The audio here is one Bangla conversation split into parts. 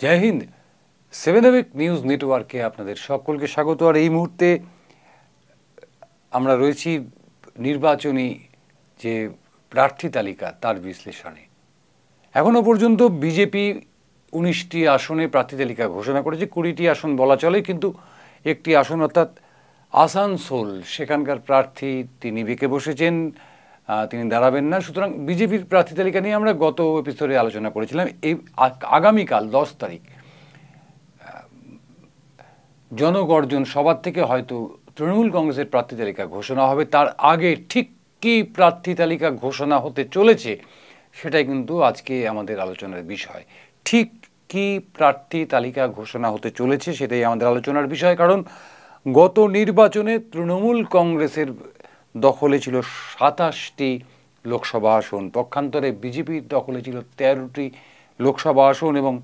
জয় হিন্দ। 7 নিউজ নেটওয়ার্কে আপনাদের সকলকে স্বাগত। আর এই মুহূর্তে আমরা রয়েছি নির্বাচনী যে প্রার্থী তালিকা তার বিশ্লেষণে। এখনও পর্যন্ত বিজেপি 19টি আসনে প্রার্থী তালিকা ঘোষণা করেছে। 20টি আসন বলা চলে, কিন্তু একটি আসন অর্থাৎ আসানসোল, সেখানকার প্রার্থী তিনি বেঁকে বসেছেন, তিনি দাঁড়াবেন না। সুতরাং বিজেপির প্রার্থী তালিকা নিয়ে আমরা গত এপিসোডে আলোচনা করেছিলাম। এই আগামীকাল 10 তারিখ জনগর্জন সবার থেকে হয়তো তৃণমূল কংগ্রেসের প্রার্থী তালিকা ঘোষণা হবে। তার আগে ঠিক কী প্রার্থী তালিকা ঘোষণা হতে চলেছে সেটাই কিন্তু আজকে আমাদের আলোচনার বিষয়। ঠিক কী প্রার্থী তালিকা ঘোষণা হতে চলেছে সেটাই আমাদের আলোচনার বিষয়। কারণ গত নির্বাচনে তৃণমূল কংগ্রেসের দখলে ছিল 27টি লোকসভা আসন, পক্ষান্তরে বিজেপির দখলে ছিল 13টি লোকসভা আসন এবং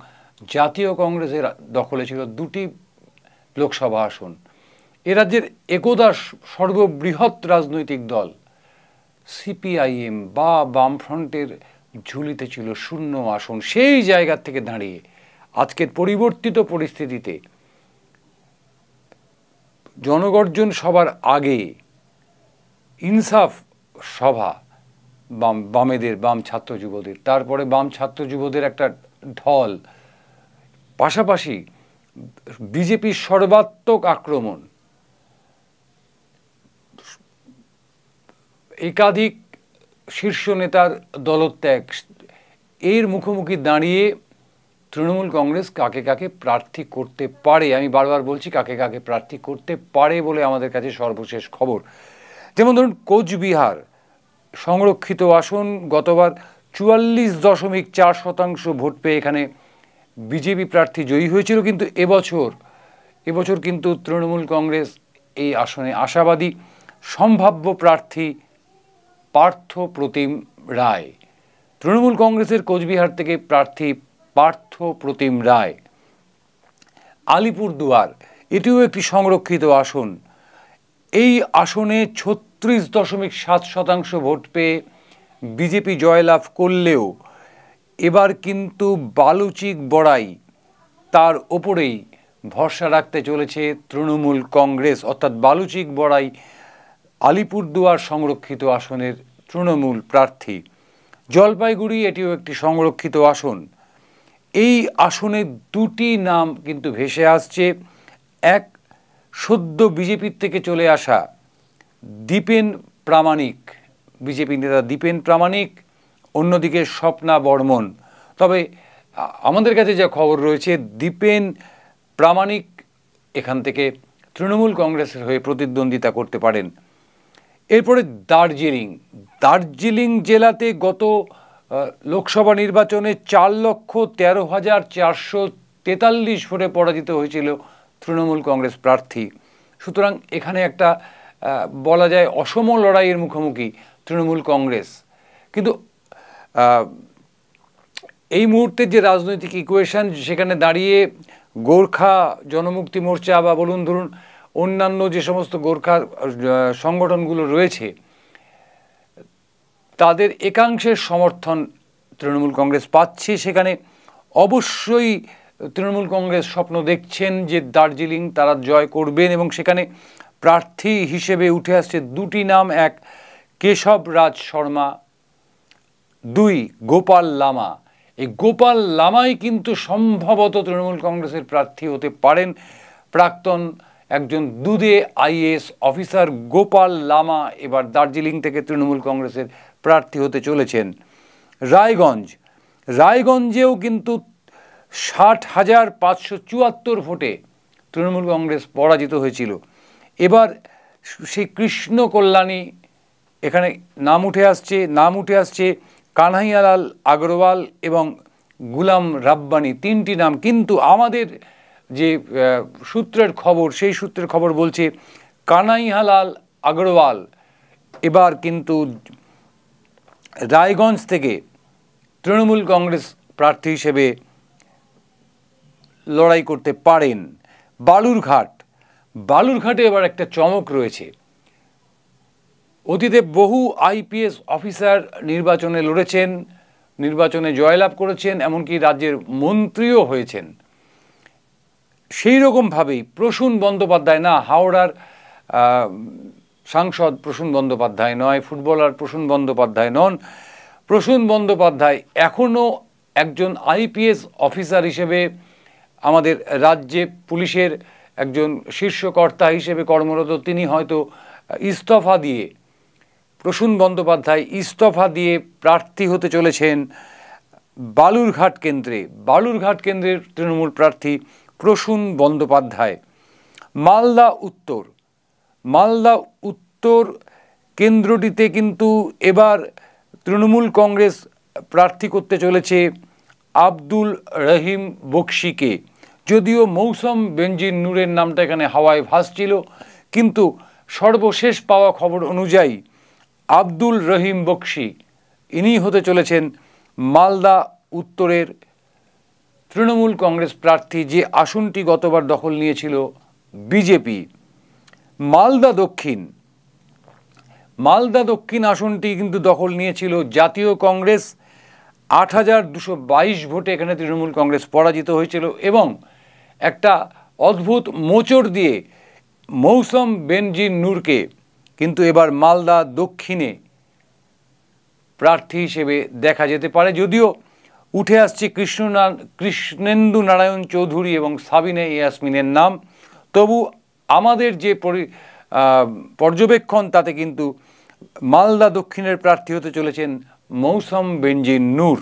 জাতীয় কংগ্রেসের দখলে ছিল 2টি লোকসভা আসন। এ রাজ্যের একদা সর্ববৃহৎ রাজনৈতিক দল সিপিআইএম বা বামফ্রন্টের ঝুলিতে ছিল 0 আসন। সেই জায়গা থেকে দাঁড়িয়ে আজকের পরিবর্তিত পরিস্থিতিতে জনগর্জন সবার আগে ইনসাফ সভা বামেদের, বাম ছাত্র যুবদের, তারপরে বাম ছাত্র যুবদের একটা ঢল, পাশাপাশি বিজেপির সর্বাত্মক আক্রমণ, একাধিক শীর্ষ নেতার দলত্যাগ, এর মুখোমুখি দাঁড়িয়ে তৃণমূল কংগ্রেস কাকে কাকে প্রার্থী করতে পারে, আমি বারবার বলছি কাকে কাকে প্রার্থী করতে পারে বলে আমাদের কাছে সর্বশেষ খবর। যেমন ধরুন কোচবিহার সংরক্ষিত আসন, গতবার 44.4% ভোট পেয়ে এখানে বিজেপি প্রার্থী জয়ী হয়েছিল, কিন্তু এবছর কিন্তু তৃণমূল কংগ্রেস এই আসনে আশাবাদী। সম্ভাব্য প্রার্থী পার্থ প্রতিম রায়, তৃণমূল কংগ্রেসের কোচবিহার থেকে প্রার্থী পার্থ প্রতিম রায়। আলিপুরদুয়ার, এটিও একটি সংরক্ষিত আসন। এই আসনে 36.7% ভোট পেয়ে বিজেপি জয়লাভ করলেও এবার কিন্তু বালুচিক বড়াই, তার ওপরেই ভরসা রাখতে চলেছে তৃণমূল কংগ্রেস। অর্থাৎ বালুচিক বড়াই আলিপুরদুয়ার সংরক্ষিত আসনের তৃণমূল প্রার্থী। জলপাইগুড়ি, এটিও একটি সংরক্ষিত আসন। এই আসনে 2টি নাম কিন্তু ভেসে আসছে। এক, সদ্য বিজেপির থেকে চলে আসা দীপেন প্রামাণিক, বিজেপি নেতা দীপেন প্রামাণিক, অন্যদিকে স্বপ্না বর্মন। তবে আমাদের কাছে যা খবর রয়েছে, দীপেন প্রামাণিক এখান থেকে তৃণমূল কংগ্রেসের হয়ে প্রতিদ্বন্দ্বিতা করতে পারেন। এরপরে দার্জিলিং জেলাতে গত লোকসভা নির্বাচনে 4,13,443 ভোটে পরাজিত হয়েছিল তৃণমূল কংগ্রেস প্রার্থী। সুতরাং এখানে একটা বলা যায় অসম লড়াইয়ের মুখোমুখি তৃণমূল কংগ্রেস। কিন্তু এই মুহূর্তে যে রাজনৈতিক ইকুয়েশন, সেখানে দাঁড়িয়ে গোর্খা জনমুক্তি মোর্চা বা বলুন ধরুন অন্যান্য যে সমস্ত গোর্খা সংগঠনগুলো রয়েছে, তাদের একাংশের সমর্থন তৃণমূল কংগ্রেস পাচ্ছে। সেখানে অবশ্যই তৃণমূল কংগ্রেস স্বপ্ন দেখছেন যে দার্জিলিং তারা জয় করবেন এবং সেখানে প্রার্থী হিসেবে উঠে আসছে 2টি নাম। এক, কেশব রাজ শর্মা, 2, গোপাল লামা। এই গোপাল লামাই কিন্তু সম্ভবত তৃণমূল কংগ্রেসের প্রার্থী হতে পারেন। প্রাক্তন একজন দুদে আইএএস অফিসার গোপাল লামা এবার দার্জিলিং থেকে তৃণমূল কংগ্রেসের প্রার্থী হতে চলেছেন। রায়গঞ্জেও কিন্তু 60,574 ভোটে তৃণমূল কংগ্রেস পরাজিত হয়েছিল। এবার সেই কৃষ্ণ কল্যাণী, এখানে নাম উঠে আসছে কানহাইয়ালাল আগরওয়াল এবং গুলাম রাব্বানি, 3টি নাম। কিন্তু আমাদের যে সূত্রের খবর, সেই সূত্রের খবর বলছে কানহাইয়ালাল আগরওয়াল এবার কিন্তু রায়গঞ্জ থেকে তৃণমূল কংগ্রেস প্রার্থী হিসেবে লড়াই করতে পারেন। বালুরঘাটে এবার একটা চমক রয়েছে। অতীতে বহু আইপিএস অফিসার নির্বাচনে লড়েছেন, নির্বাচনে জয়লাভ করেছেন, এমনকি রাজ্যের মন্ত্রীও হয়েছেন। সেই রকমভাবেই প্রসূন বন্দ্যোপাধ্যায়, না হাওড়ার সাংসদ প্রসূন বন্দ্যোপাধ্যায় নয়, ফুটবলার প্রসূন বন্দ্যোপাধ্যায় নন, প্রসূন বন্দ্যোপাধ্যায় এখনও একজন আইপিএস অফিসার হিসেবে আমাদের রাজ্যে পুলিশের একজন শীর্ষকর্তা হিসেবে কর্মরত। তিনি হয়তো ইস্তফা দিয়ে, প্রসূন বন্দ্যোপাধ্যায় ইস্তফা দিয়ে প্রার্থী হতে চলেছেন বালুরঘাট কেন্দ্রে। বালুরঘাট কেন্দ্রের তৃণমূল প্রার্থী প্রসূন বন্দ্যোপাধ্যায়। মালদা উত্তর কেন্দ্রটিতে কিন্তু এবার তৃণমূল কংগ্রেস প্রার্থী করতে চলেছে আব্দুল রহিম বক্সিকে। যদিও মৌসম বেনজির নূরের নামটা এখানে হাওয়ায় ভাসছিল, কিন্তু সর্বশেষ পাওয়া খবর অনুযায়ী আব্দুল রহিম বক্সি ইনি হতে চলেছেন মালদা উত্তরের তৃণমূল কংগ্রেস প্রার্থী, যে আসনটি গতবার দখল নিয়েছিল বিজেপি। মালদা দক্ষিণ আসনটি কিন্তু দখল নিয়েছিল জাতীয় কংগ্রেস। ৮,২২২ ভোটে এখানে তৃণমূল কংগ্রেস পরাজিত হয়েছিল এবং একটা অদ্ভুত মোচড় দিয়ে মৌসম বেনজির নূরকে কিন্তু এবার মালদা দক্ষিণে প্রার্থী হিসেবে দেখা যেতে পারে। যদিও উঠে আসছে কৃষ্ণেন্দু নারায়ণ চৌধুরী এবং সাবিনা ইয়াসমিনের নাম, তবু আমাদের যে পর্যবেক্ষণ তাতে কিন্তু মালদা দক্ষিণের প্রার্থী হতে চলেছেন মৌসম বেনজির নূর।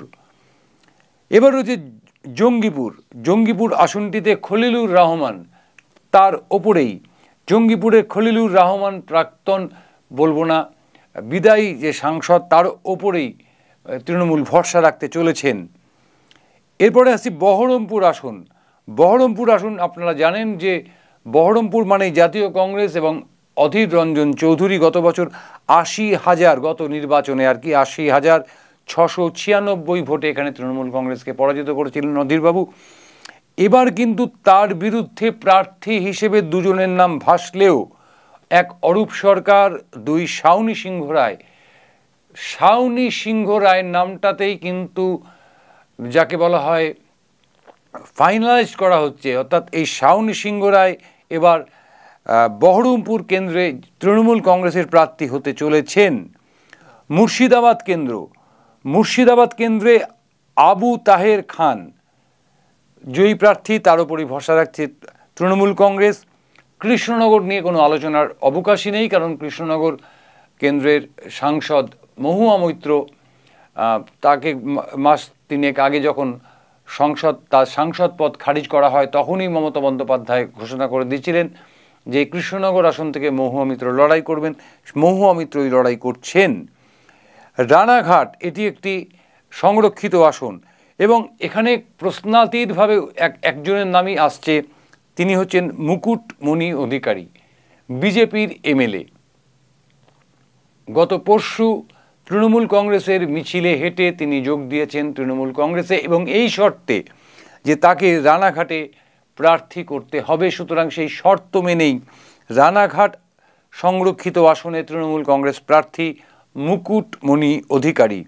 এবার হচ্ছে জঙ্গিপুর আসনটিতে খলিলুর রহমান, তার ওপরেই জঙ্গিপুরের খলিলুর রহমান প্রাক্তন বলবো না বিদায়ী যে সাংসদ, তার ওপরেই তৃণমূল ভরসা রাখতে চলেছেন। এরপরে আসছি বহরমপুর আসন। আপনারা জানেন যে বহরমপুর মানে জাতীয় কংগ্রেস এবং অধীর রঞ্জন চৌধুরী গত বছর ৮০,০০০ গত নির্বাচনে ৮০,৬৯৬ ভোটে এখানে তৃণমূল কংগ্রেসকে পরাজিত করেছিলেন অধীরবাবু। এবার কিন্তু তার বিরুদ্ধে প্রার্থী হিসেবে দুজনের নাম ভাসলেও, এক অরূপ সরকার, দুই শাওনি সিংহ রায়ের নামটাতেই কিন্তু যাকে বলা হয় ফাইনালাইজ করা হচ্ছে, অর্থাৎ এই শাওনি সিংহ রায় এবার বহরমপুর কেন্দ্রে তৃণমূল কংগ্রেসের প্রার্থী হতে চলেছেন। মুর্শিদাবাদ কেন্দ্রে আবু তাহের খান জয়ী প্রার্থী, তার উপরই ভরসা রাখছে তৃণমূল কংগ্রেস। কৃষ্ণনগর নিয়ে কোনো আলোচনার অবকাশই নেই, কারণ কৃষ্ণনগর কেন্দ্রের সাংসদ মহুয়া মৈত্র, তাকে মাস তিনেক আগে যখন তার সাংসদ পদ খারিজ করা হয় তখনই মমতা বন্দ্যোপাধ্যায় ঘোষণা করে দিয়েছিলেন যে কৃষ্ণনগর আসন থেকে মহুয়া মৈত্র লড়াই করবেন। মহুয়া মৈত্রই লড়াই করছেন। রানাঘাট এটি একটি সংরক্ষিত আসন এবং এখানে প্রশ্নাতীতভাবে একজনের নামই আসছে, তিনি হচ্ছেন মুকুটমণি অধিকারী, বিজেপির এমএলএ। গত পরশু তৃণমূল কংগ্রেসের মিছিলে হেঁটে তিনি যোগ দিয়েছেন তৃণমূল কংগ্রেসে এবং এই শর্তে যে তাকে রানাঘাটে প্রার্থী করতে হবে। সুতরাং সেই শর্ত মেনেই রানাঘাট সংরক্ষিত আসনে তৃণমূল কংগ্রেস প্রার্থী মুকুটমণি অধিকারী।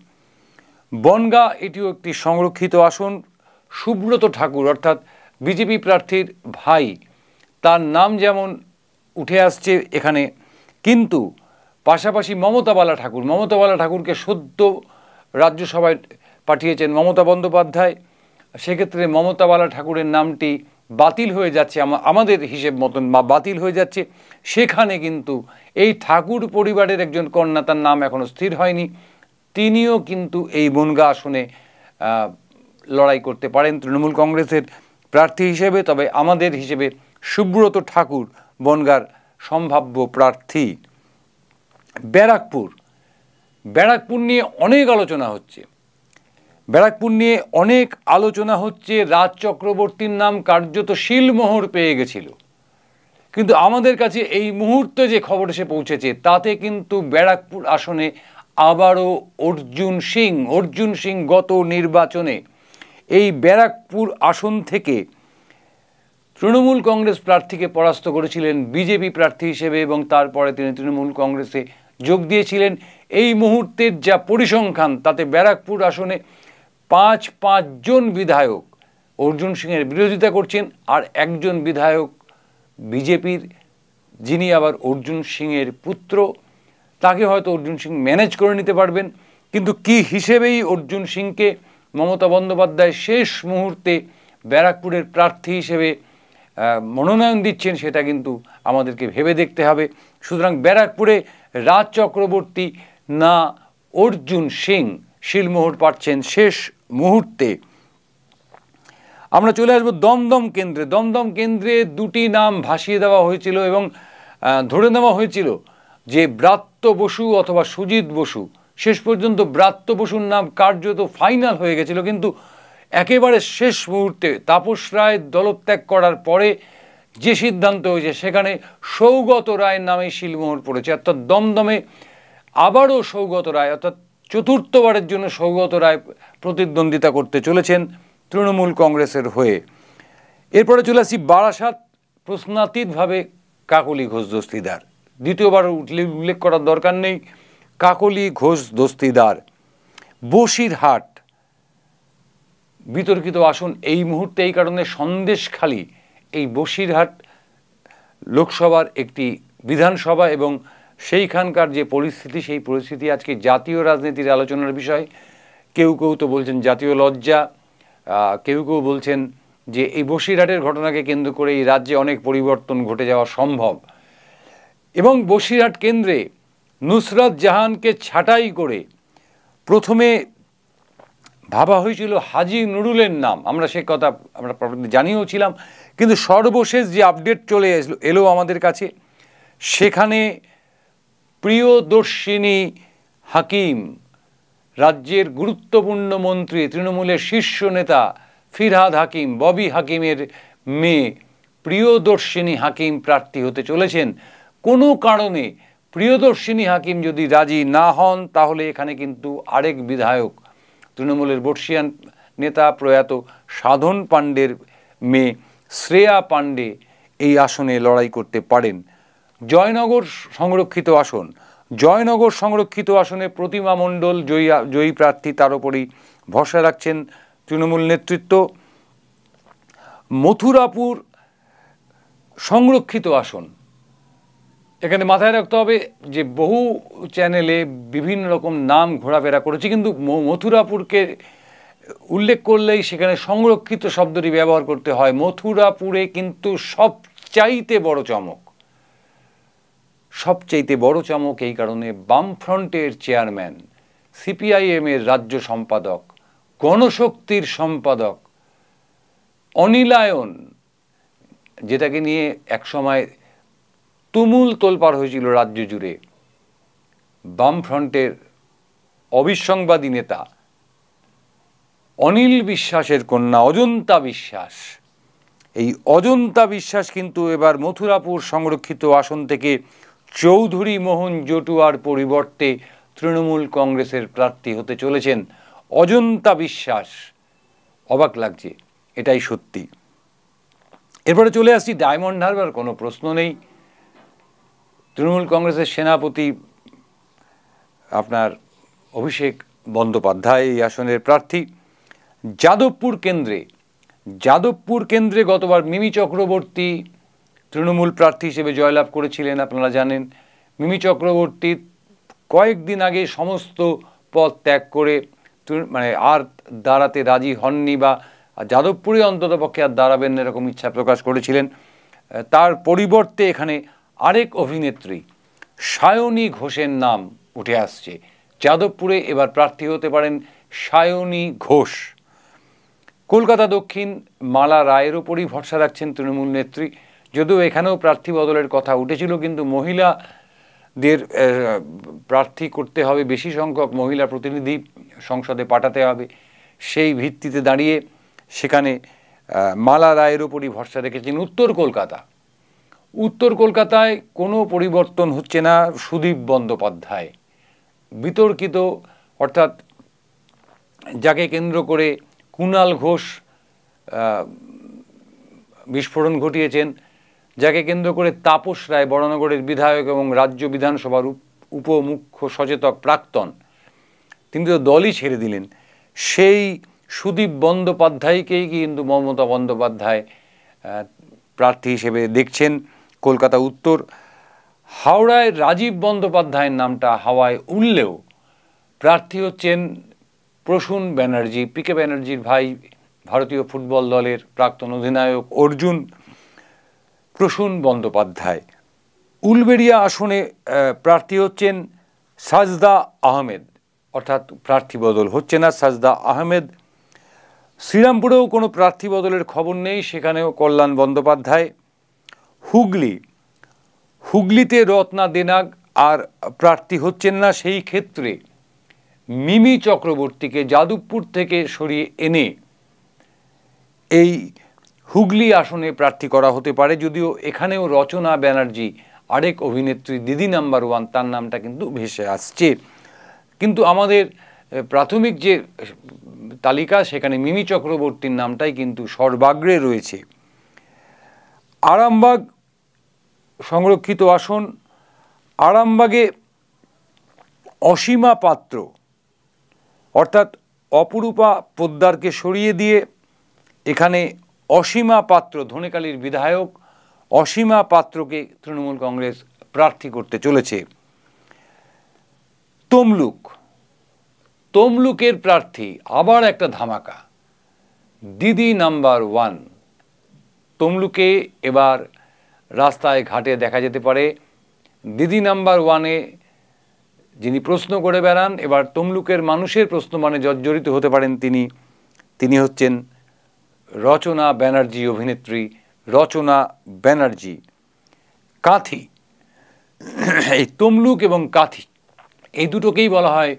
বনগাঁ এটিও একটি সংরক্ষিত আসন। সুব্রত ঠাকুর অর্থাৎ বিজেপি প্রার্থীর ভাই, তার নাম যেমন উঠে আসছে এখানে, কিন্তু পাশাপাশি মমতা বালা ঠাকুরকে সদ্য রাজ্যসভায় পাঠিয়েছেন মমতা বন্দ্যোপাধ্যায়। সেক্ষেত্রে মমতা বালা ঠাকুরের নামটি বাতিল হয়ে যাচ্ছে, আমাদের হিসেব মতন বাতিল হয়ে যাচ্ছে। সেখানে কিন্তু এই ঠাকুর পরিবারের একজন কন্যা, তার নাম এখনও স্থির হয়নি, তিনিও কিন্তু এই বনগাঁ আসনে লড়াই করতে পারেন তৃণমূল কংগ্রেসের প্রার্থী হিসেবে। তবে আমাদের হিসেবে সুব্রত ঠাকুর বনগাঁর সম্ভাব্য প্রার্থী। ব্যারাকপুর নিয়ে অনেক আলোচনা হচ্ছে। রাজ চক্রবর্তীর নাম কার্যত শিলমোহর পেয়ে গেছিল, কিন্তু আমাদের কাছে এই মুহূর্তে যে খবর এসে পৌঁছেছে তাতে কিন্তু ব্যারাকপুর আসনে আবারও অর্জুন সিং গত নির্বাচনে এই ব্যারাকপুর আসন থেকে তৃণমূল কংগ্রেস প্রার্থীকে পরাস্ত করেছিলেন বিজেপি প্রার্থী হিসেবে এবং তারপরে তিনি তৃণমূল কংগ্রেসে যোগ দিয়েছিলেন। এই মুহূর্তের যা পরিসংখ্যান তাতে ব্যারাকপুর আসনে ৫ জন বিধায়ক অর্জুন সিংয়ের বিরোধিতা করছেন, আর একজন বিধায়ক বিজেপির, যিনি আবার অর্জুন সিংয়ের পুত্র, তাকে হয়তো অর্জুন সিং ম্যানেজ করে নিতে পারবেন। কিন্তু কি হিসেবেই অর্জুন সিংকে মমতা বন্দ্যোপাধ্যায় শেষ মুহূর্তে ব্যারাকপুরের প্রার্থী হিসেবে মনোনয়ন দিচ্ছেন, সেটা কিন্তু আমাদেরকে ভেবে দেখতে হবে। সুতরাং ব্যারাকপুরে রাজ চক্রবর্তী না অর্জুন সিং শিলমোহর পাচ্ছেন শেষ মুহূর্তে। আমরা চলে আসবো দমদম কেন্দ্রে। দমদম কেন্দ্রে দুটি নাম ভাসিয়ে দেওয়া হয়েছিল এবং ধরে নেওয়া হয়েছিল যে ব্রাত্য বসু অথবা সুজিত বসু। শেষ পর্যন্ত ব্রাত্য বসুর নাম কার্যত ফাইনাল হয়ে গেছিল, কিন্তু একেবারে শেষ মুহূর্তে তাপস রায় দলত্যাগ করার পরে যে সিদ্ধান্ত হয়েছে সেখানে সৌগত রায়ের নামে শিলমোহর পড়েছে। অর্থাৎ দমদমে আবারও সৌগত রায়, অর্থাৎ চতুর্থবারের জন্য সৌগত রায় প্রতিদ্বন্দ্বিতা করতে চলেছেন তৃণমূল কংগ্রেসের হয়ে। এরপরে চলে আসি বারাসাত। প্রশ্নাতীতভাবে কাকলি ঘোষ দস্তিদার, দ্বিতীয়বার উল্লেখ করার দরকার নেই, কাকলি ঘোষ দস্তিদার। বসিরহাট বিতর্কিত আসন এই মুহূর্তে, এই কারণে সন্দেশখালী এই বসিরহাট লোকসভার একটি বিধানসভা এবং সেইখানকার যে পরিস্থিতি, সেই পরিস্থিতি আজকে জাতীয় রাজনীতির আলোচনার বিষয়। কেউ কেউ তো বলছেন জাতীয় লজ্জা, কেউ কেউ বলছেন যে এই বসিরহাটের ঘটনাকে কেন্দ্র করে এই রাজ্যে অনেক পরিবর্তন ঘটে যাওয়া সম্ভব। এবং বসিরহাট কেন্দ্রে নুসরত জাহানকে ছাঁটাই করে প্রথমে ভাবা হয়েছিল হাজী নুরুলের নাম, আমরা সে কথা আমরা জানিয়েও ছিলাম, কিন্তু সর্বশেষ যে আপডেট চলে এলো আমাদের কাছে, সেখানে প্রিয়দর্শিনী হাকিম, রাজ্যের গুরুত্বপূর্ণ মন্ত্রী, তৃণমূলের শীর্ষ নেতা ফিরহাদ হাকিম, ববি হাকিমের মেয়ে প্রিয়দর্শিনী হাকিম প্রার্থী হতে চলেছেন। কোনো কারণে প্রিয়দর্শিনী হাকিম যদি রাজি না হন, তাহলে এখানে কিন্তু আরেক বিধায়ক, তৃণমূলের বর্ষিয়ান নেতা প্রয়াত সাধন পাণ্ডের মেয়ে শ্রেয়া পাণ্ডে এই আসনে লড়াই করতে পারেন। জয়নগর সংরক্ষিত আসন, জয়নগর সংরক্ষিত আসনে প্রতিমা মণ্ডল জয়ী প্রার্থী, তার উপরই ভরসা রাখছেন তৃণমূল নেতৃত্ব। মথুরাপুর সংরক্ষিত আসন, এখানে মাথায় রাখতে হবে যে বহু চ্যানেলে বিভিন্ন রকম নাম ঘোরাফেরা করেছে, কিন্তু মথুরাপুরকে উল্লেখ করলেই সেখানে সংরক্ষিত শব্দটি ব্যবহার করতে হয়। মথুরাপুরে কিন্তু সবচাইতে বড় চমক, সবচাইতে বড় চমক এই কারণে, বামফ্রন্টের চেয়ারম্যান, সিপিআইএমের রাজ্য সম্পাদক, গণশক্তির সম্পাদক অনিলায়ন, যেটাকে নিয়ে একসময় তুমুল তোলপাড় হয়েছিল রাজ্য জুড়ে, বামফ্রন্টের অবিসংবাদী নেতা অনিল বিশ্বাসের কন্যা অজন্তা বিশ্বাস, এই অজন্তা বিশ্বাস কিন্তু এবার মথুরাপুর সংরক্ষিত আসন থেকে চৌধুরী মোহন জটুয়ার পরিবর্তে তৃণমূল কংগ্রেসের প্রার্থী হতে চলেছেন। অজন্তা বিশ্বাস, অবাক লাগছে, এটাই সত্যি। এরপরে চলে আসছি ডায়মন্ড হারবার, কোনো প্রশ্ন নেই, তৃণমূল কংগ্রেসের সেনাপতি আপনার অভিষেক বন্দ্যোপাধ্যায় এই আসনের প্রার্থী। যাদবপুর কেন্দ্রে গতবার মিমি চক্রবর্তী তৃণমূল প্রার্থী হিসেবে জয়লাভ করেছিলেন, আপনারা জানেন। মিমি চক্রবর্তী কয়েকদিন আগে সমস্ত পদ ত্যাগ করে আর দাঁড়াতে রাজি হননি, বা যাদবপুরে অন্ততপক্ষে আর দাঁড়াবেন না এরকম ইচ্ছা প্রকাশ করেছিলেন। তার পরিবর্তে এখানে আরেক অভিনেত্রী সায়নী ঘোষের নাম উঠে আসছে। যাদবপুরে এবার প্রার্থী হতে পারেন সায়নী ঘোষ। কলকাতা দক্ষিণ মালা রায়ের ওপরই ভরসা রাখছেন তৃণমূল নেত্রী, যদিও এখানেও প্রার্থী বদলের কথা উঠেছিল, কিন্তু মহিলাদের প্রার্থী করতে হবে, বেশি সংখ্যক মহিলা প্রতিনিধি সংসদে পাঠাতে হবে, সেই ভিত্তিতে দাঁড়িয়ে সেখানে মালা রায়ের ওপরই ভরসা রেখেছেন। উত্তর কলকাতায় কোনো পরিবর্তন হচ্ছে না, সুদীপ বন্দ্যোপাধ্যায় বিতর্কিত, অর্থাৎ যাকে কেন্দ্র করে কুণাল ঘোষ বিস্ফোরণ ঘটিয়েছেন, যাকে কেন্দ্র করে তাপস রায় বরানগরের বিধায়ক এবং রাজ্য বিধানসভার উপমুখ্য সচেতক প্রাক্তন, তিনি তো দলই ছেড়ে দিলেন, সেই সুদীপ বন্দ্যোপাধ্যায়কেই কিন্তু মমতা বন্দ্যোপাধ্যায় প্রার্থী হিসেবে দেখছেন কলকাতা উত্তর। হাওড়ায় রাজীব বন্দ্যোপাধ্যায়ের নামটা হাওয়ায় উঠলেও প্রার্থী হচ্ছেন প্রসূন ব্যানার্জি, পিকে ব্যানার্জির ভাই, ভারতীয় ফুটবল দলের প্রাক্তন অধিনায়ক অর্জুন প্রসূন বন্দ্যোপাধ্যায়। উলবেড়িয়া আসনে প্রার্থী হচ্ছেন সাজদা আহমেদ, অর্থাৎ প্রার্থী বদল হচ্ছে না, সাজদা আহমেদ। শ্রীরামপুরেও কোনো প্রার্থী বদলের খবর নেই, সেখানেও কল্যাণ বন্দ্যোপাধ্যায়। হুগলিতে রত্না দেনাগ আর প্রার্থী হচ্ছেন না, সেই ক্ষেত্রে মিমি চক্রবর্তীকে যাদবপুর থেকে সরিয়ে এনে এই হুগলি আসনে প্রার্থী করা হতে পারে, যদিও এখানেও রচনা ব্যানার্জি, আরেক অভিনেত্রী দিদি নাম্বার ওয়ান, তার নামটা কিন্তু ভেসে আসছে। কিন্তু আমাদের প্রাথমিক যে তালিকা সেখানে মিমি চক্রবর্তীর নামটাই কিন্তু সর্বাগ্রে রয়েছে। আরামবাগ সংরক্ষিত আসন, আরামবাগে অসীমা পাত্র অর্থাৎ অপরূপা পোদ্দারকে সরিয়ে দিয়ে এখানে অসীমা পাত্র, ধনেখালির বিধায়ক অসীমা পাত্রকে তৃণমূল কংগ্রেস প্রার্থী করতে চলেছে। তমলুকের প্রার্থী আবার একটা ধামাকা, দিদি নাম্বার ওয়ান। তমলুকে এবার রাস্তায় ঘাটে দেখা যেতে পারে দিদি নাম্বার ওয়ানে যিনি প্রশ্ন করে বেড়ান, এবার তমলুকের মানুষের প্রশ্ন মানে জর্জরিত হতে পারেন তিনি হচ্ছেন রচনা ব্যানার্জি, অভিনেত্রী রচনা ব্যানার্জি। কাঁথি, এই তমলুক এবং কাঁথি এই দুটোকেই বলা হয়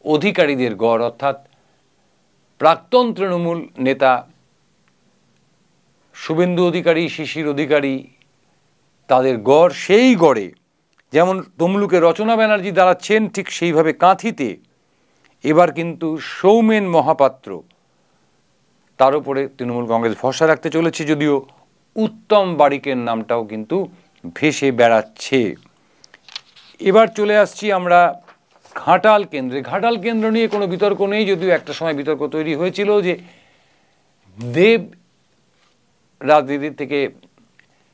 অধিকারীদের গড়, অর্থাৎ প্রাক্তন তৃণমূল নেতা শুভেন্দু অধিকারী, শিশির অধিকারী তাদের গড়। সেই গড়ে যেমন তমলুকে রচনা ব্যানার্জি দাঁড়াচ্ছেন, ঠিক সেইভাবে কাঁথিতে এবার কিন্তু সৌমেন মহাপাত্র, তার উপরে তৃণমূল কংগ্রেস ভরসা রাখতে চলেছে, যদিও উত্তম বারিকের নামটাও কিন্তু ভেসে বেড়াচ্ছে। এবার চলে আসছি আমরা ঘাটাল কেন্দ্রে। ঘাটাল কেন্দ্র নিয়ে কোনো বিতর্ক নেই, যদিও একটা সময় বিতর্ক তৈরি হয়েছিল যে দেব রাজনীতি থেকে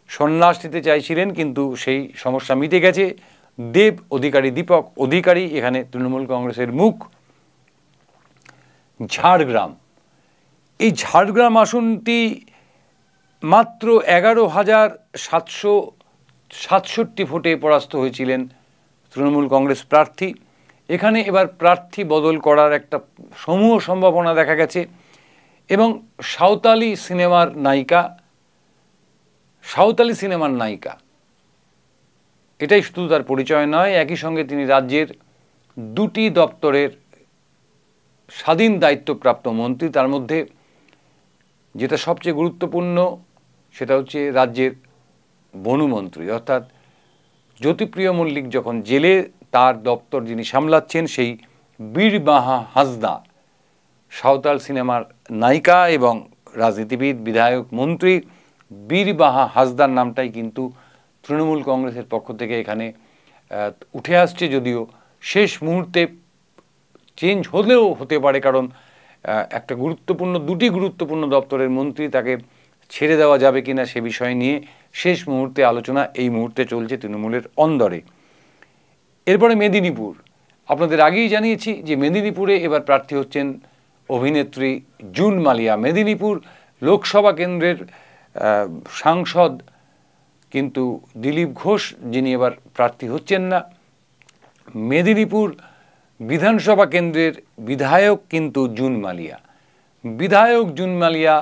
সন্ন্যাস নিতে চাইছিলেন, কিন্তু সেই সমস্যা মিটে গেছে। দেব অধিকারী, দীপক অধিকারী এখানে তৃণমূল কংগ্রেসের মুখ। ঝাড়গ্রাম, এই ঝাড়গ্রাম আসনটি মাত্র 11,767 ভোটে পরাস্ত হয়েছিলেন তৃণমূল কংগ্রেস প্রার্থী। এখানে এবার প্রার্থী বদল করার একটা সমূহ সম্ভাবনা দেখা গেছে, এবং সাঁওতালি সিনেমার নায়িকা এটাই শুধু তার পরিচয় নয়, একই সঙ্গে তিনি রাজ্যের 2টি দপ্তরের স্বাধীন দায়িত্বপ্রাপ্ত মন্ত্রী। তার মধ্যে যেটা সবচেয়ে গুরুত্বপূর্ণ সেটা হচ্ছে রাজ্যের বনমন্ত্রী, অর্থাৎ জ্যোতিপ্রিয় মল্লিক যখন জেলে, তার দপ্তর যিনি সামলাচ্ছেন সেই বীরবাহা হাঁসদা, সাঁওতাল সিনেমার নায়িকা এবং রাজনীতিবিদ, বিধায়ক, মন্ত্রী বীরবাহা হাঁসদার নামটাই কিন্তু তৃণমূল কংগ্রেসের পক্ষ থেকে এখানে উঠে আসছে, যদিও শেষ মুহূর্তে চেঞ্জ হলেও হতে পারে, কারণ একটা দুটি গুরুত্বপূর্ণ দপ্তরের মন্ত্রী, তাকে ছেড়ে দেওয়া যাবে কিনা সে বিষয় নিয়ে শেষ মুহূর্তে আলোচনা এই মুহূর্তে চলছে তৃণমূলের অন্দরে। এরপরে মেদিনীপুর, আপনাদের আগেই জানিয়েছি যে মেদিনীপুরে এবার প্রার্থী হচ্ছেন অভিনেত্রী জুন মালিয়া। মেদিনীপুর লোকসভা কেন্দ্রের সাংসদ কিন্তু দিলীপ ঘোষ, যিনি এবার প্রার্থী হচ্ছেন না। মেদিনীপুর বিধানসভা কেন্দ্রের বিধায়ক কিন্তু জুন মালিয়া। বিধায়ক জুন মালিয়া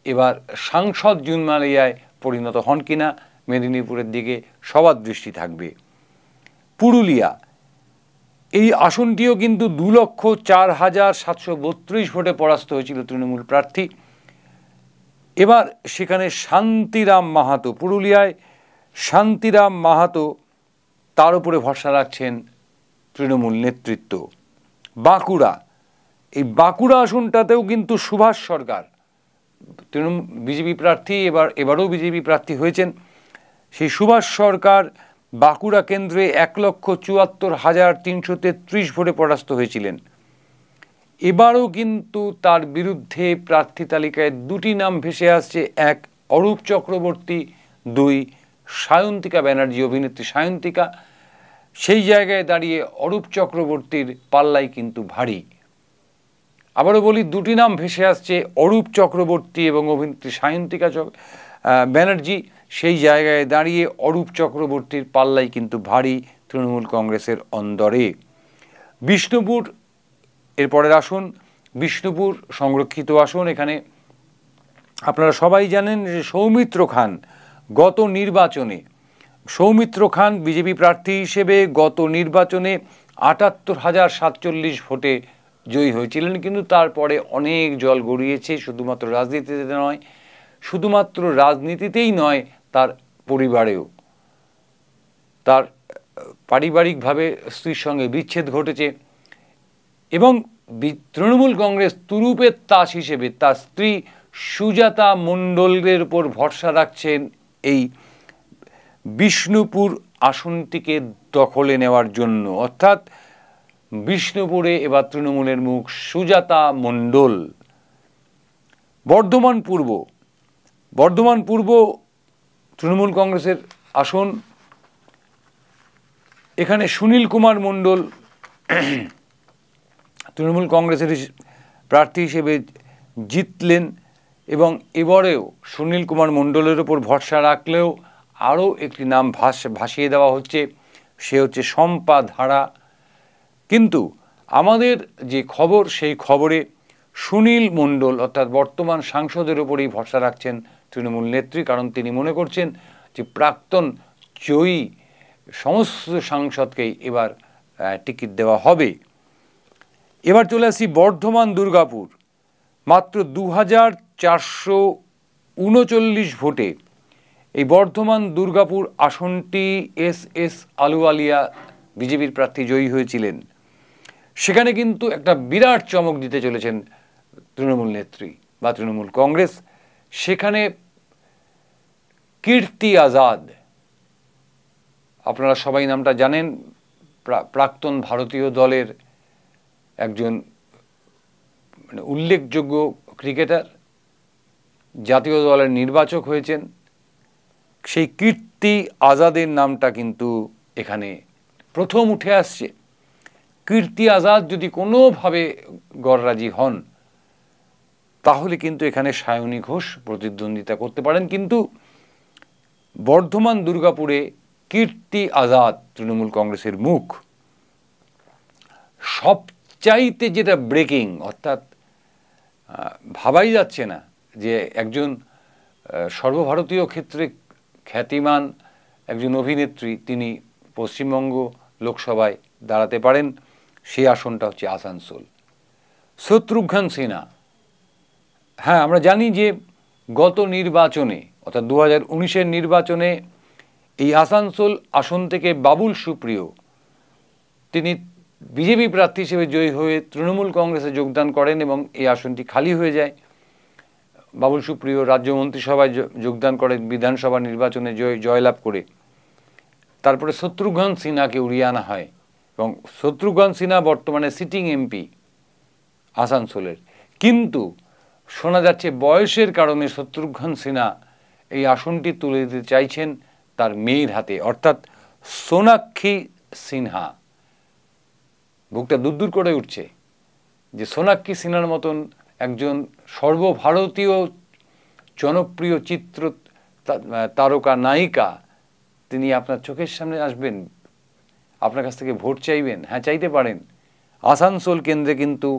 এবার সাংসদ জুন মালিয়ায় পরিণত হন কিনা মেদিনীপুরের দিকে সবার দৃষ্টি থাকবে। পুরুলিয়া, এই আসনটিও কিন্তু 2,04,732 ভোটে পরাস্ত হয়েছিল তৃণমূল প্রার্থী। এবার সেখানে শান্তিরাম মাহাতো, পুরুলিয়ায় শান্তিরাম মাহাতো, তার উপরে ভরসা রাখছেন তৃণমূল নেতৃত্ব। বাঁকুড়া, এই বাঁকুড়া আসনটাতেও কিন্তু সুভাষ সরকার বিজেপি প্রার্থী, এবারও বিজেপি প্রার্থী হয়েছেন। সেই সুভাষ সরকার বাঁকুড়া কেন্দ্রে 1,74,333 ভোটে পরাস্ত হয়েছিলেন। এবারও কিন্তু তার বিরুদ্ধে প্রার্থী তালিকায় দুটি নাম ভেসে আসছে, এক অরূপ চক্রবর্তী, দুই সায়ন্তিকা ব্যানার্জি, অভিনেত্রী সায়ন্তিকা। সেই জায়গায় দাঁড়িয়ে অরূপ চক্রবর্তীর পাল্লাই কিন্তু ভারী। আবারও বলি, দুটি নাম ভেসে আসছে, অরূপ চক্রবর্তী এবং অভিনেত্রী সায়ন্তিকা ব্যানার্জি। সেই জায়গায় দাঁড়িয়ে অরূপ চক্রবর্তীর পাল্লাই কিন্তু ভারী তৃণমূল কংগ্রেসের অন্দরে। বিষ্ণুপুর এরপরের আসন, বিষ্ণুপুর সংরক্ষিত আসন। এখানে আপনারা সবাই জানেন যে সৌমিত্র খান গত নির্বাচনে, সৌমিত্র খান বিজেপি প্রার্থী হিসেবে গত নির্বাচনে ৭৮,০৪৭ ভোটে জয়ী হয়েছিলেন, কিন্তু তারপরে অনেক জল গড়িয়েছে। শুধুমাত্র রাজনীতিতে নয়, শুধুমাত্র রাজনীতিতেই নয়, তার পরিবারেও। তার পারিবারিকভাবে স্ত্রীর সঙ্গে বিচ্ছেদ ঘটেছে এবং তৃণমূল কংগ্রেস তুরুপের তাস হিসেবে তার স্ত্রী সুজাতা মণ্ডলের উপর ভরসা রাখছেন এই বিষ্ণুপুর আসনটিকে দখলে নেওয়ার জন্য। অর্থাৎ বিষ্ণুপুরে এবার তৃণমূলের মুখ সুজাতা মণ্ডল। বর্ধমান পূর্ব তৃণমূল কংগ্রেসের আসন। এখানে সুনীল কুমার মণ্ডল তৃণমূল কংগ্রেসের প্রার্থী হিসেবে জিতলেন এবং এবারেও সুনীল কুমার মণ্ডলের ওপর ভরসা রাখলেও আরও একটি নাম ভাসিয়ে দেওয়া হচ্ছে, সে হচ্ছে শম্পা ধারা। কিন্তু আমাদের যে খবর, সেই খবরে সুনীল মণ্ডল অর্থাৎ বর্তমান সাংসদের ওপরেই ভরসা রাখছেন তৃণমূল নেত্রী, কারণ তিনি মনে করছেন যে প্রাক্তন জয়ী সমস্ত সাংসদকেই এবার টিকিট দেওয়া হবে। এবার চলে আসি বর্ধমান দুর্গাপুর। মাত্র ২,৪৩৯ ভোটে এই বর্ধমান দুর্গাপুর আসনটি এস আলুওয়ালিয়া বিজেপির প্রার্থী জয়ী হয়েছিলেন। সেখানে কিন্তু একটা বিরাট চমক দিতে চলেছেন তৃণমূল নেত্রী বা তৃণমূল কংগ্রেস। সেখানে কীর্তি আজাদ, আপনারা সবাই নামটা জানেন, প্রাক্তন ভারতীয় দলের একজন উল্লেখযোগ্য ক্রিকেটার, জাতীয় দলের নির্বাচক হয়েছেন। সেই কীর্তি আজাদের নামটা কিন্তু এখানে প্রথম উঠে আসছে। কীর্তি আজাদ যদি কোনোভাবে গড়রাজি হন তাহলে কিন্তু এখানে সায়নী ঘোষ প্রতিদ্বন্দ্বিতা করতে পারেন, কিন্তু বর্ধমান দুর্গাপুরে কীর্তি আজাদ তৃণমূল কংগ্রেসের মুখ। সবচাইতে যেটা ব্রেকিং, অর্থাৎ ভাবাই যাচ্ছে না যে একজন সর্বভারতীয় ক্ষেত্রে খ্যাতিমান একজন অভিনেত্রী তিনি পশ্চিমবঙ্গ লোকসভায় দাঁড়াতে পারেন। সেই আসনটা হচ্ছে আসানসোল। শত্রুঘ্ন সিনহা, হ্যাঁ আমরা জানি যে গত নির্বাচনে অর্থাৎ 2019-এর নির্বাচনে এই আসানসোল আসন থেকে বাবুল সুপ্রিয় তিনি বিজেপি প্রার্থী হিসেবে জয়ী হয়ে তৃণমূল কংগ্রেসে যোগদান করেন এবং এই আসনটি খালি হয়ে যায়। বাবুল সুপ্রিয় রাজ্য মন্ত্রিসভায় যোগদান করেন বিধানসভা নির্বাচনে জয়লাভ করে। তারপরে শত্রুঘ্ন সিনহাকে উড়িয়ে আনা হয় এবং শত্রুঘ্ন সিনহা বর্তমানে সিটিং এমপি আসানসোলের। কিন্তু শোনা যাচ্ছে বয়সের কারণে শত্রুঘ্ন সিনহা এই আসনটি তুলে দিতে চাইছেন তার মেয়ের হাতে, অর্থাৎ সোনাক্ষী সিনহা। বুকটা দূর করে উঠছে যে সোনাক্ষী সিনহার মতন একজন সর্বভারতীয় জনপ্রিয় চিত্র তারকা নায়িকা তিনি আপনার চোখের সামনে আসবেন, আপনার কাছ থেকে ভোট চাইবেন। হ্যাঁ, চাইতে পারেন। আসানসোল কেন্দ্রে কিন্তু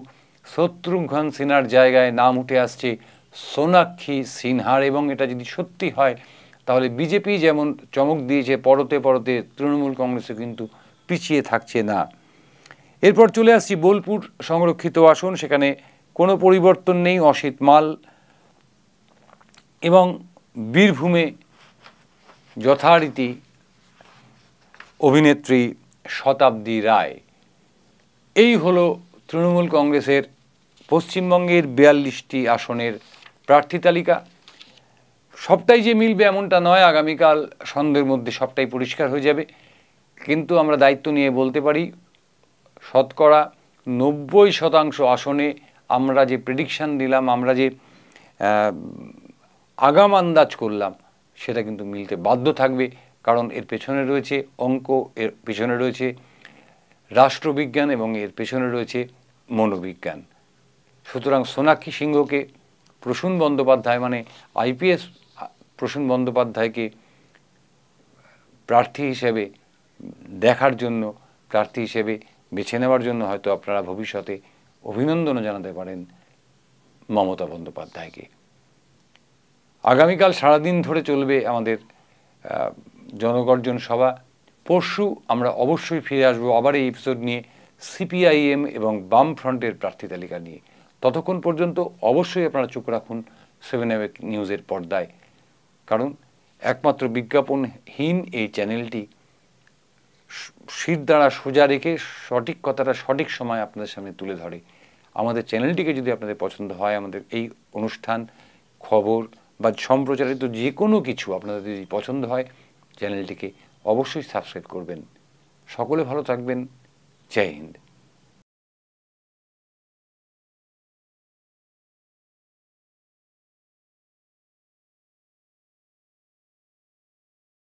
শত্রুঘ্ন সিনহার জায়গায় নাম উঠে আসছে সোনাক্ষী সিনহার, এবং এটা যদি সত্যি হয় তাহলে বিজেপি যেমন চমক দিয়েছে পরতে পরতে, তৃণমূল কংগ্রেসও কিন্তু পিছিয়ে থাকছে না। এরপর চলে আসছি বোলপুর সংরক্ষিত আসন। সেখানে কোনো পরিবর্তন নেই, অসিত মাল। এবং বীরভূমে যথারীতি অভিনেত্রী শতাব্দী রায়। এই হলো তৃণমূল কংগ্রেসের পশ্চিমবঙ্গের 42টি আসনের প্রার্থী তালিকা। সবটাই যে মিলবে এমনটা নয়, আগামীকাল সন্ধ্যের মধ্যে সবটাই পরিষ্কার হয়ে যাবে। কিন্তু আমরা দায়িত্ব নিয়ে বলতে পারি শতকরা 90% আসনে আমরা যে প্রেডিকশান দিলাম, আমরা যে আগাম আন্দাজ করলাম, সেটা কিন্তু মিলতে বাধ্য থাকবে। কারণ এর পেছনে রয়েছে অঙ্ক, এর পেছনে রয়েছে রাষ্ট্রবিজ্ঞান এবং এর পেছনে রয়েছে মনোবিজ্ঞান। সুতরাং সোনাক্ষী সিংহকে প্রসূন বন্দ্যোপাধ্যায়, মানে আইপিএস প্রসূন বন্দ্যোপাধ্যায়কে প্রার্থী হিসেবে দেখার জন্য, প্রার্থী হিসেবে বেছে নেওয়ার জন্য হয়তো আপনারা ভবিষ্যতে অভিনন্দনও জানাতে পারেন মমতা বন্দ্যোপাধ্যায়কে। আগামীকাল সারাদিন ধরে চলবে আমাদের জনগর্জন সভা। পরশু আমরা অবশ্যই ফিরে আসবো আবার এই এপিসোড নিয়ে, সিপিআইএম এবং বামফ্রন্টের প্রার্থী তালিকা নিয়ে। ততক্ষণ পর্যন্ত অবশ্যই আপনারা চোখ রাখুন 7 নিউজের পর্দায়, কারণ একমাত্র বিজ্ঞাপনহীন এই চ্যানেলটি শিরদাঁড়া সোজা রেখে সঠিক কথাটা সঠিক সময় আপনাদের সামনে তুলে ধরে। আমাদের চ্যানেলটিকে যদি আপনাদের পছন্দ হয়, আমাদের এই অনুষ্ঠান, খবর বা সম্প্রচারিত যে কোনো কিছু আপনাদের যদি পছন্দ হয়, চ্যানেলটিকে অবশ্যই সাবস্ক্রাইব করবেন। সকলে ভালো থাকবেন। জয় হিন্দ।